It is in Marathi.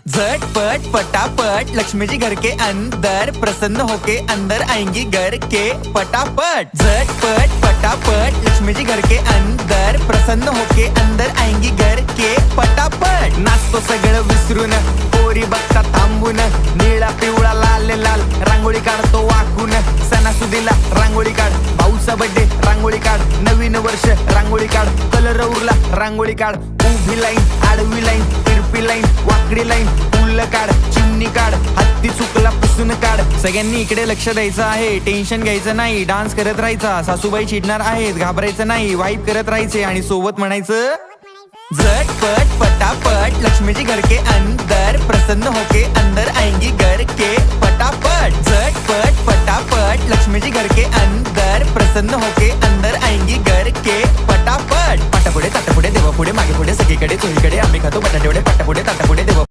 झटपट पटापट लक्ष्मी जी घर के अंदर प्रसन्न होके अंदर आएंगी घर के पटापट। झटपट पटापट लक्ष्मी जी घर के अंदर प्रसन्न होके अंदर आएंगी घर के पटापट। नाचतो सगळं विसरून पोरी बघता थांबून निळा पिवळा लाल लाल रांगोळी काढतो वाकून। सणासुदीला रांगोळी काढ, भाऊचा बर्थडे रांगोळी काढ, नवीन वर्ष रांगोळी काढ, कलर उरला रांगोळी काढ, उभी लाईन आडवी लाईन तिरपी लाईन वाकडी लाईन फुल काढ, चिमणी काढ, हत्ती चुकला पुसून काढ। सगळ्यांनी इकडे लक्ष द्यायचं आहे, टेन्शन घ्यायचं नाही, डान्स करत राहायचा। सासूबाई चिडणार आहेत, घाबरायचं नाही, वाईब करत राहायचे आणि सोबत म्हणायचं झटपट पटापट लक्ष्मी जी घर के अंदर प्रसन्न होके अंदर आएंगी घर के पटापट। झटपट पटापट लक्ष्मी जी घर के अंदर प्रसन्न होके अंदर आएंगी घर के पटापट। पाटापुढे ताटापुढे देवापुढे मागे पुढे सगळीकडे चोहीकडे आम्ही खातो बटाटेवडे पाटापुढे ताटापुढे देवा